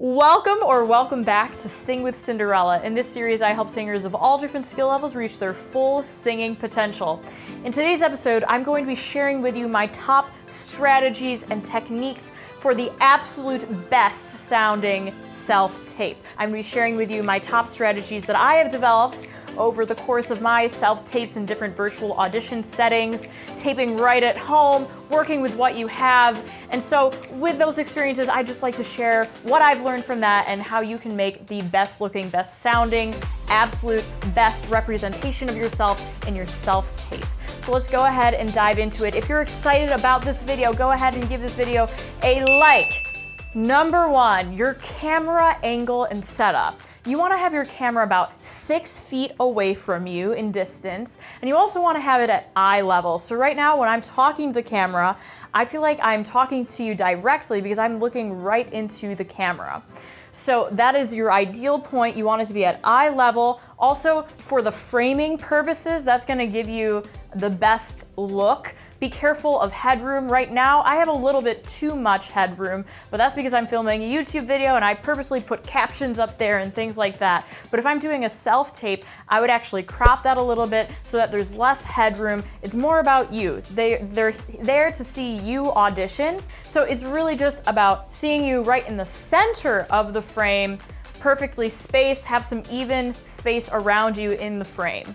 Welcome back to Sing with Cinderella. In this series, I help singers of all different skill levels reach their full singing potential. In today's episode, I'm going to be sharing with you my top strategies and techniques for the absolute best sounding self-tape. I'm going to be sharing with you my top strategies that I have developed over the course of my self-tapes in different virtual audition settings, taping right at home, working with what you have. And so with those experiences, I just like to share what I've learned from that and how you can make the best looking, best sounding, absolute best representation of yourself in your self-tape. So let's go ahead and dive into it. If you're excited about this video, go ahead and give this video a like. Number one, your camera angle and setup. You want to have your camera about 6 feet away from you in distance, and you also want to have it at eye level. So right now when I'm talking to the camera, I feel like I'm talking to you directly because I'm looking right into the camera. So that is your ideal point. You want it to be at eye level. Also, for the framing purposes, that's going to give you the best look. Be careful of headroom. Right now, I have a little bit too much headroom, but that's because I'm filming a YouTube video and I purposely put captions up there and things like that. But if I'm doing a self-tape, I would actually crop that a little bit so that there's less headroom. It's more about you. They're there to see you audition. So it's really just about seeing you right in the center of the frame, perfectly spaced, have some even space around you in the frame.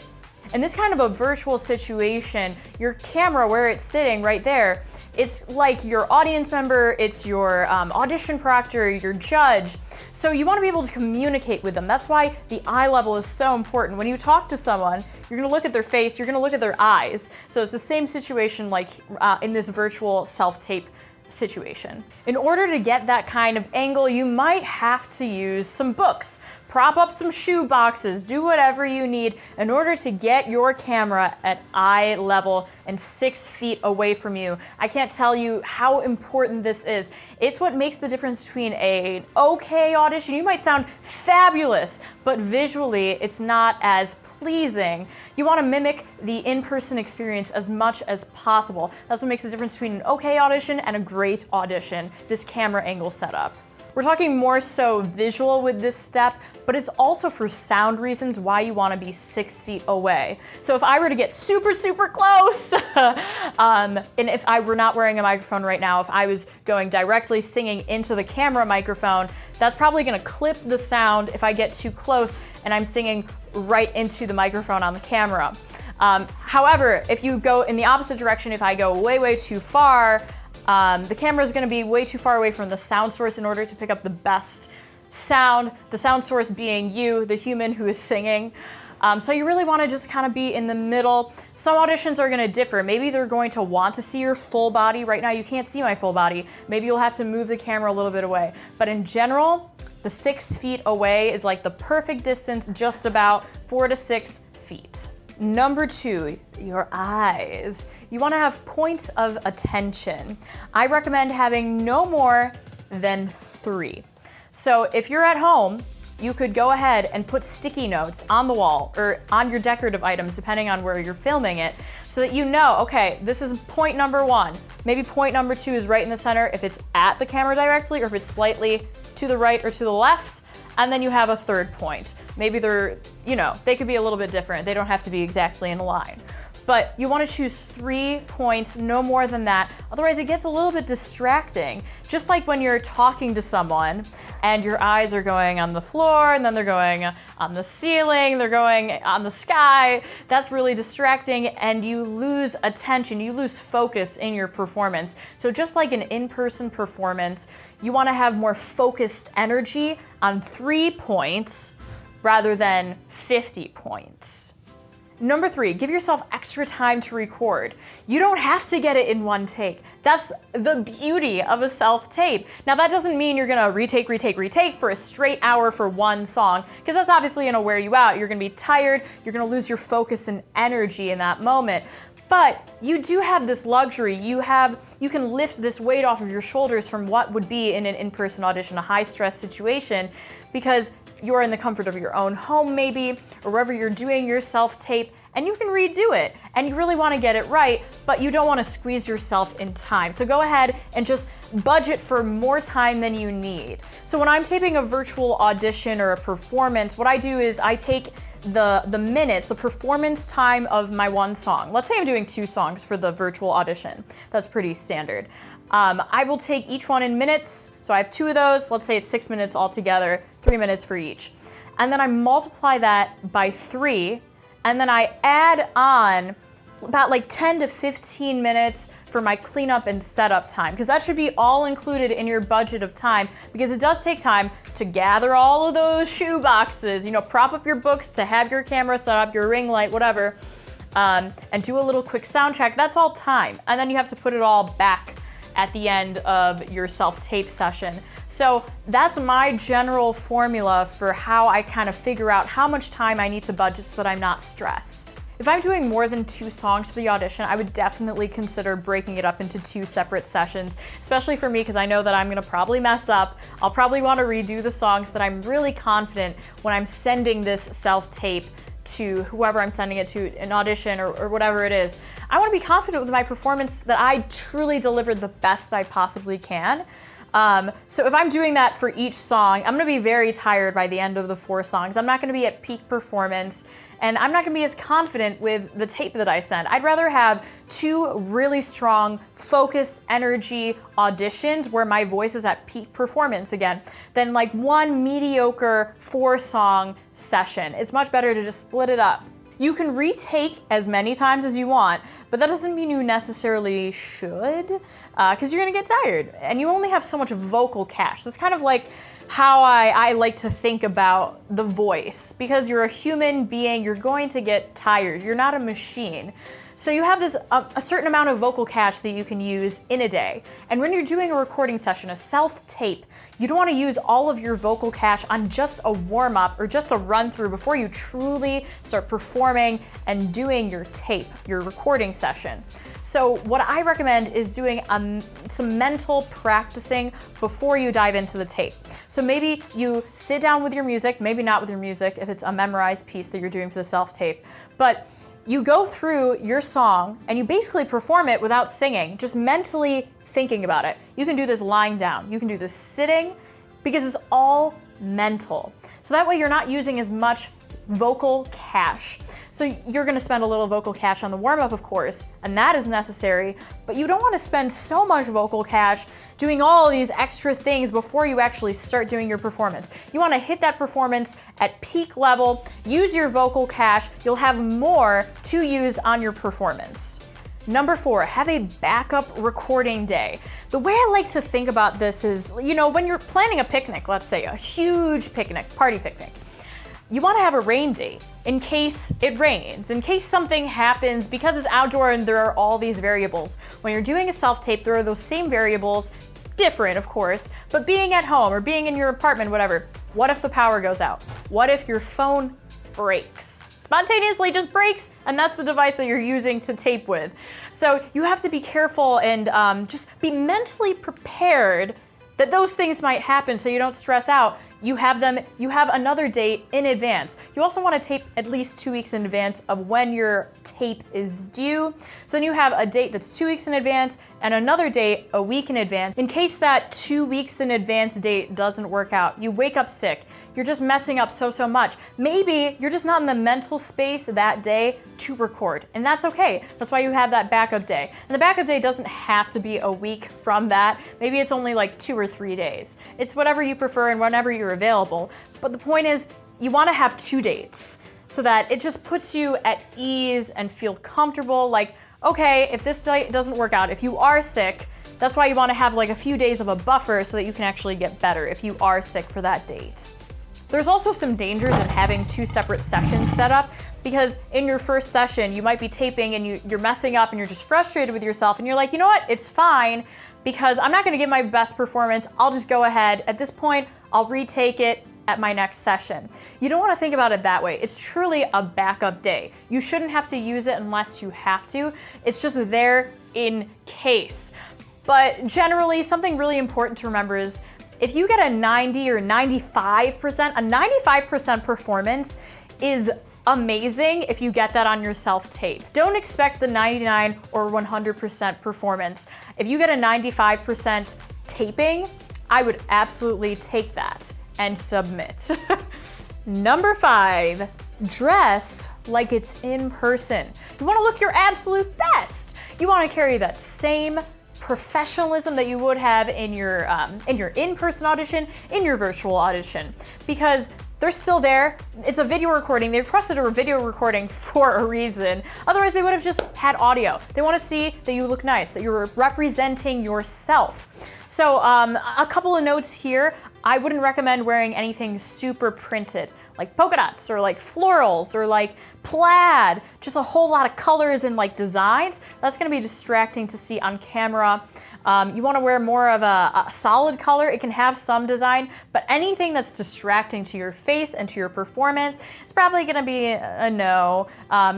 In this kind of a virtual situation, your camera, where it's sitting right there, it's like your audience member, it's your audition proctor, your judge. So you want to be able to communicate with them. That's why the eye level is so important. When you talk to someone, you're going to look at their face, you're going to look at their eyes. So it's the same situation like in this virtual self-tape situation. In order to get that kind of angle, you might have to use some books, prop up some shoe boxes, do whatever you need in order to get your camera at eye level and 6 feet away from you. I can't tell you how important this is. It's what makes the difference between an okay audition. You might sound fabulous, but visually it's not as pleasing. You want to mimic the in-person experience as much as possible. That's what makes the difference between an okay audition and a great audition, this camera angle setup. We're talking more so visual with this step, but it's also for sound reasons why you want to be 6 feet away. So if I were to get super, super close, and if I were not wearing a microphone right now, if I was going directly singing into the camera microphone, that's probably going to clip the sound if I get too close and I'm singing right into the microphone on the camera. However, if you go in the opposite direction, if I go way, way too far, the camera is going to be way too far away from the sound source in order to pick up the best sound, the sound source being you, the human who is singing. So you really want to just kind of be in the middle. Some auditions are going to differ. Maybe they're going to want to see your full body. Right now you can't see my full body. Maybe you'll have to move the camera a little bit away. But in general, the 6 feet away is like the perfect distance, just about 4 to 6 feet. Number two, your eyes. You want to have points of attention. I recommend having no more than 3. So if you're at home, you could go ahead and put sticky notes on the wall or on your decorative items, depending on where you're filming it, so that you know, okay, this is point number 1. Maybe point number 2 is right in the center if it's at the camera directly, or if it's slightly to the right or to the left. And then you have a third point. Maybe they're, they could be a little bit different. They don't have to be exactly in a line. But you want to choose 3 points, no more than that. Otherwise, it gets a little bit distracting. Just like when you're talking to someone and your eyes are going on the floor and then they're going on the ceiling, they're going on the sky. That's really distracting and you lose attention, you lose focus in your performance. So just like an in-person performance, you want to have more focused energy on 3 points rather than 50 points. Number 3, give yourself extra time to record. You don't have to get it in one take. That's the beauty of a self-tape. Now that doesn't mean you're gonna retake for a straight hour for one song, because that's obviously gonna wear you out. You're gonna be tired, you're gonna lose your focus and energy in that moment. But you do have this luxury. You can lift this weight off of your shoulders from what would be in an in-person audition, a high-stress situation, because you're in the comfort of your own home maybe, or wherever you're doing your self-tape, and you can redo it, and you really want to get it right, but you don't want to squeeze yourself in time. So go ahead and just budget for more time than you need. So when I'm taping a virtual audition or a performance, what I do is I take the minutes, the performance time of my one song. Let's say I'm doing 2 songs for the virtual audition. That's pretty standard. I will take each one in minutes. So I have 2 of those. Let's say it's 6 minutes altogether, 3 minutes for each. And then I multiply that by 3, and then I add on about like 10 to 15 minutes for my cleanup and setup time, because that should be all included in your budget of time, because it does take time to gather all of those shoe boxes, prop up your books, to have your camera set up, your ring light, whatever, and do a little quick sound check. That's all time. And then you have to put it all back at the end of your self-tape session. So that's my general formula for how I kind of figure out how much time I need to budget so that I'm not stressed. If I'm doing more than 2 songs for the audition, I would definitely consider breaking it up into 2 separate sessions, especially for me, because I know that I'm gonna probably mess up. I'll probably want to redo the songs that I'm really confident when I'm sending this self-tape to whoever I'm sending it to, an audition or whatever it is. I want to be confident with my performance that I truly delivered the best that I possibly can. So if I'm doing that for each song, I'm gonna be very tired by the end of the 4 songs. I'm not gonna be at peak performance, and I'm not gonna be as confident with the tape that I send. I'd rather have 2 really strong, focused energy auditions where my voice is at peak performance again, than like 1 mediocre 4-song session. It's much better to just split it up. You can retake as many times as you want, but that doesn't mean you necessarily should, because you're gonna get tired, and you only have so much vocal cache. That's kind of like how I like to think about the voice. Because you're a human being, you're going to get tired. You're not a machine. So you have this a certain amount of vocal cache that you can use in a day. And when you're doing a recording session, a self-tape, you don't want to use all of your vocal cache on just a warm-up or just a run-through before you truly start performing and doing your tape, your recording session. So what I recommend is doing some mental practicing before you dive into the tape. So maybe you sit down with your music, maybe not with your music if it's a memorized piece that you're doing for the self-tape, but you go through your song and you basically perform it without singing, just mentally thinking about it. You can do this lying down, you can do this sitting, because it's all mental. So that way you're not using as much vocal cache. So you're gonna spend a little vocal cache on the warm-up, of course, and that is necessary, but you don't wanna spend so much vocal cache doing all of these extra things before you actually start doing your performance. You wanna hit that performance at peak level, use your vocal cache, you'll have more to use on your performance. Number 4, have a backup recording day. The way I like to think about this is, when you're planning a picnic, let's say a huge picnic, party picnic, you want to have a rain date in case it rains, in case something happens, because it's outdoor and there are all these variables. When you're doing a self-tape, there are those same variables, different of course, but being at home or being in your apartment, whatever, what if the power goes out? What if your phone breaks? Spontaneously just breaks, and that's the device that you're using to tape with. So you have to be careful and just be mentally prepared that those things might happen so you don't stress out. You have another date in advance. You also want to tape at least 2 weeks in advance of when your tape is due. So then you have a date that's 2 weeks in advance and another date a week in advance. In case that 2 weeks in advance date doesn't work out, you wake up sick, you're just messing up so much. Maybe you're just not in the mental space that day to record, and that's okay. That's why you have that backup day. And the backup day doesn't have to be a week from that. Maybe it's only like 2 or 3 days. It's whatever you prefer and whenever you're available. But the point is, you want to have 2 dates so that it just puts you at ease and feel comfortable. Like, okay, if this date doesn't work out, if you are sick, that's why you want to have like a few days of a buffer so that you can actually get better if you are sick for that date. There's also some dangers in having 2 separate sessions set up, because in your first session, you might be taping and you're messing up and you're just frustrated with yourself and you're like, you know what, it's fine because I'm not gonna give my best performance. I'll just go ahead. At this point, I'll retake it at my next session. You don't wanna think about it that way. It's truly a backup day. You shouldn't have to use it unless you have to. It's just there in case. But generally, something really important to remember is if you get a 90 or 95%, a 95% performance is amazing if you get that on your self-tape. Don't expect the 99 or 100% performance. If you get a 95% taping, I would absolutely take that and submit. Number 5, dress like it's in person. You wanna look your absolute best. You wanna carry that same professionalism that you would have in your in-person audition, in your virtual audition, because they're still there. It's a video recording. They requested a video recording for a reason. Otherwise, they would have just had audio. They want to see that you look nice, that you're representing yourself. So a couple of notes here. I wouldn't recommend wearing anything super printed, like polka dots or like florals or like plaid, just a whole lot of colors and like designs. That's gonna be distracting to see on camera. You wanna wear more of a solid color. It can have some design, but anything that's distracting to your face and to your performance is probably gonna be a no.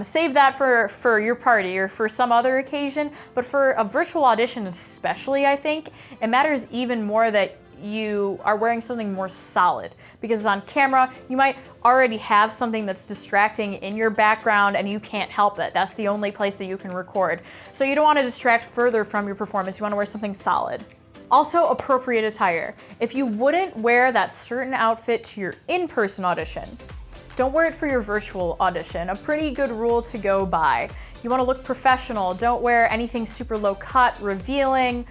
Save that for your party or for some other occasion, but for a virtual audition especially, I think, it matters even more that you are wearing something more solid, because on camera, you might already have something that's distracting in your background and you can't help it. That's the only place that you can record. So you don't want to distract further from your performance. You want to wear something solid. Also, appropriate attire. If you wouldn't wear that certain outfit to your in-person audition, don't wear it for your virtual audition. A pretty good rule to go by. You want to look professional. Don't wear anything super low cut, revealing.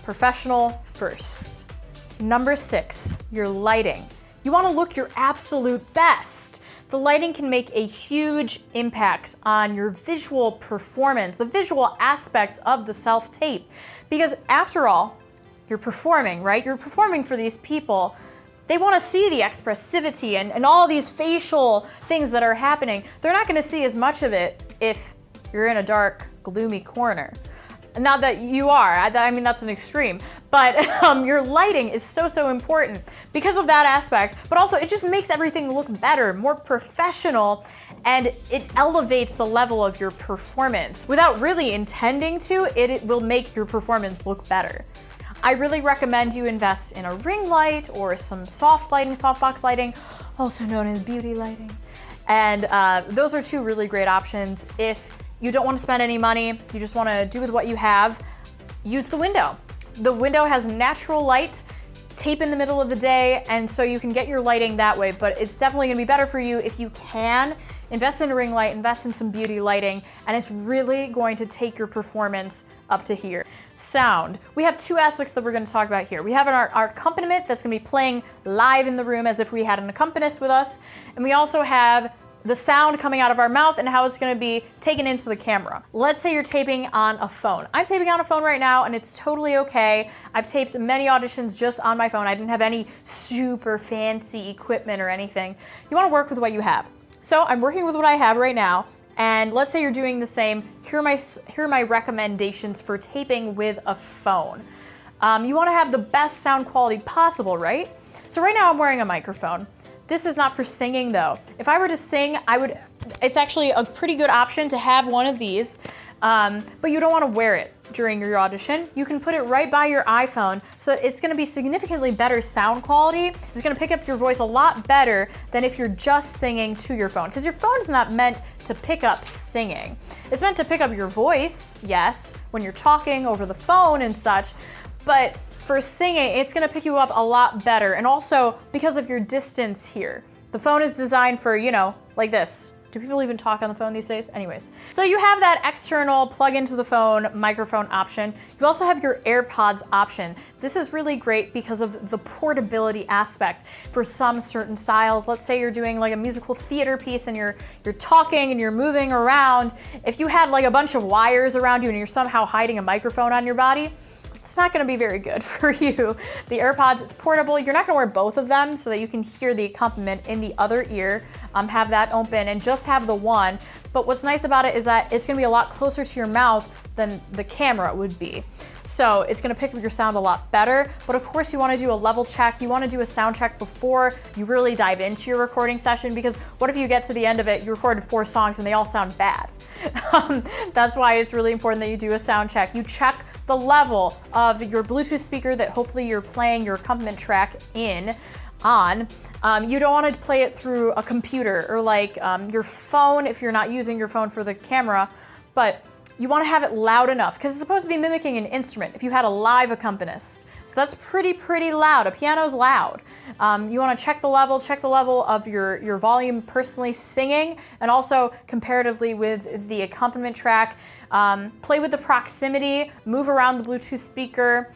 Professional first. Number 6, your lighting. You want to look your absolute best. The lighting can make a huge impact on your visual performance, the visual aspects of the self-tape. Because after all, you're performing, right? You're performing for these people. They want to see the expressivity and all these facial things that are happening. They're not going to see as much of it if you're in a dark, gloomy corner. Not that you are, I mean, that's an extreme, but your lighting is so important because of that aspect, but also it just makes everything look better, more professional, and it elevates the level of your performance. Without really intending to, it will make your performance look better. I really recommend you invest in a ring light or some soft lighting, softbox lighting, also known as beauty lighting. And those are 2 really great options. If you don't want to spend any money, you just want to do with what you have, use the window. The window has natural light, tape in the middle of the day, and so you can get your lighting that way, but it's definitely going to be better for you if you can invest in a ring light, invest in some beauty lighting, and it's really going to take your performance up to here. Sound. We have 2 aspects that we're going to talk about here. We have our accompaniment that's going to be playing live in the room as if we had an accompanist with us, and we also have the sound coming out of our mouth and how it's gonna be taken into the camera. Let's say you're taping on a phone. I'm taping on a phone right now and it's totally okay. I've taped many auditions just on my phone. I didn't have any super fancy equipment or anything. You wanna work with what you have. So I'm working with what I have right now, and let's say you're doing the same. Here are my recommendations for taping with a phone. You wanna have the best sound quality possible, right? So right now I'm wearing a microphone. This is not for singing though. If I were to sing, it's actually a pretty good option to have one of these, but you don't wanna wear it during your audition. You can put it right by your iPhone so that it's gonna be significantly better sound quality. It's gonna pick up your voice a lot better than if you're just singing to your phone, because your phone is not meant to pick up singing. It's meant to pick up your voice, yes, when you're talking over the phone and such, but for singing, it's gonna pick you up a lot better. And also because of your distance here. The phone is designed for, like this. Do people even talk on the phone these days? Anyways. So you have that external plug into the phone microphone option. You also have your AirPods option. This is really great because of the portability aspect for some certain styles. Let's say you're doing like a musical theater piece and you're talking and you're moving around. If you had like a bunch of wires around you and you're somehow hiding a microphone on your body, it's not gonna be very good for you. The AirPods, it's portable. You're not gonna wear both of them so that you can hear the accompaniment in the other ear, have that open and just have the one. But what's nice about it is that it's gonna be a lot closer to your mouth than the camera would be. So it's gonna pick up your sound a lot better, but of course you wanna do a level check. You wanna do a sound check before you really dive into your recording session, because what if you get to the end of it, you recorded 4 songs and they all sound bad? That's why it's really important that you do a sound check. You check the level of your Bluetooth speaker that hopefully you're playing your accompaniment track in. on. You don't want to play it through a computer or like your phone if you're not using your phone for the camera, but you want to have it loud enough because it's supposed to be mimicking an instrument if you had a live accompanist. So that's pretty loud. A piano's loud. You want to check the level of your volume personally singing, and also comparatively with the accompaniment track. Play with the proximity, move around the Bluetooth speaker,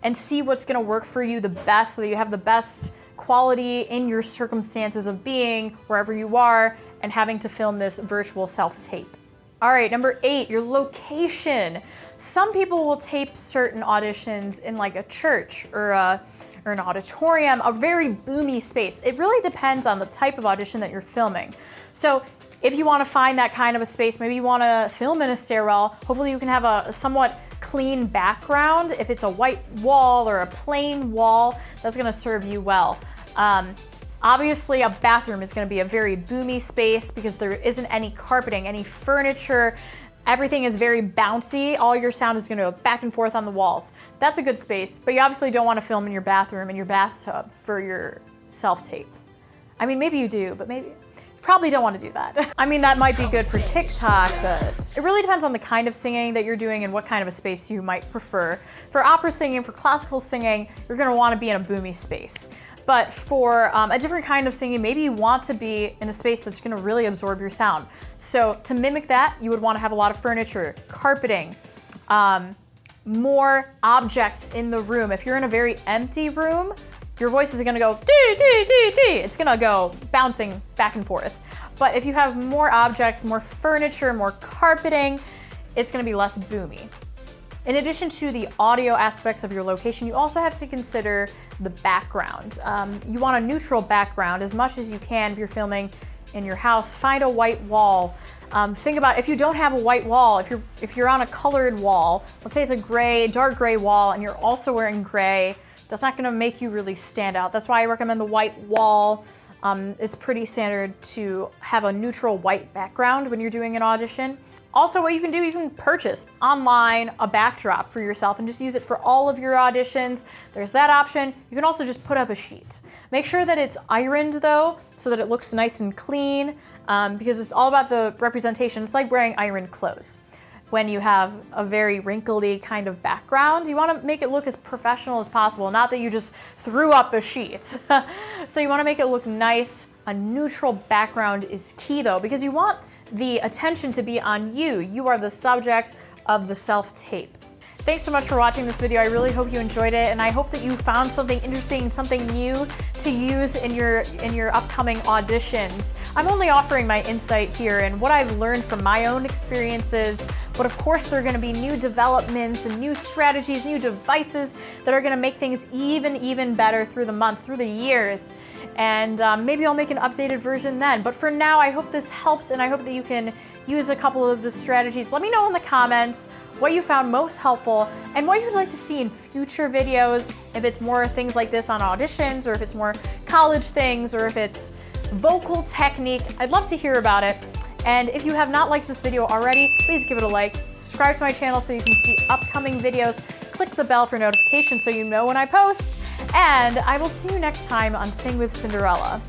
and see what's going to work for you the best so that you have the best quality in your circumstances of being wherever you are and having to film this virtual self-tape. All right, number 8, your location. Some people will tape certain auditions in like a church or an auditorium, a very boomy space. It really depends on the type of audition that you're filming. So if you want to find that kind of a space, maybe you want to film in a stairwell, hopefully you can have a somewhat clean background. If it's a white wall or a plain wall, that's gonna serve you well. Obviously, a bathroom is going to be a very boomy space because there isn't any carpeting, any furniture. Everything is very bouncy. All your sound is going to go back and forth on the walls. That's a good space, but you obviously don't want to film in your bathroom, in your bathtub for your self-tape. I mean, maybe you do, but maybe you probably don't want to do that. I mean, that might be good for TikTok, but it really depends on the kind of singing that you're doing and what kind of a space you might prefer. For opera singing, for classical singing, you're going to want to be in a boomy space. But for a different kind of singing, maybe you want to be in a space that's going to really absorb your sound. So to mimic that, you would want to have a lot of furniture, carpeting, more objects in the room. If you're in a very empty room, your voice is going to go dee, dee, dee, dee. It's going to go bouncing back and forth. But if you have more objects, more furniture, more carpeting, it's going to be less boomy. In addition to the audio aspects of your location, you also have to consider the background. You want a neutral background as much as you can if you're filming in your house. Find a white wall. Think about if you don't have a white wall, if you're on a colored wall, let's say it's a gray, dark gray wall, and you're also wearing gray, that's not gonna make you really stand out. That's why I recommend the white wall. It's pretty standard to have a neutral white background when you're doing an audition. Also, what you can do, you can purchase online a backdrop for yourself and just use it for all of your auditions. There's that option. You can also just put up a sheet. Make sure that it's ironed though, so that it looks nice and clean, because it's all about the representation. It's like wearing ironed clothes. When you have a very wrinkly kind of background, you want to make it look as professional as possible, not that you just threw up a sheet. So you want to make it look nice. A neutral background is key though, because you want the attention to be on you. You are the subject of the self-tape. Thanks so much for watching this video. I really hope you enjoyed it, and I hope that you found something interesting, something new to use in your upcoming auditions. I'm only offering my insight here and what I've learned from my own experiences, but of course there are going to be new developments and new strategies, new devices that are going to make things even better through the months, through the years. And maybe I'll make an updated version then. But for now, I hope this helps, and I hope that you can use a couple of the strategies. Let me know in the comments what you found most helpful and what you'd like to see in future videos. If it's more things like this on auditions, or if it's more college things, or if it's vocal technique, I'd love to hear about it. And if you have not liked this video already, please give it a like. Subscribe to my channel so you can see upcoming videos. Click the bell for notifications so you know when I post. And I will see you next time on Sing with Cinderella.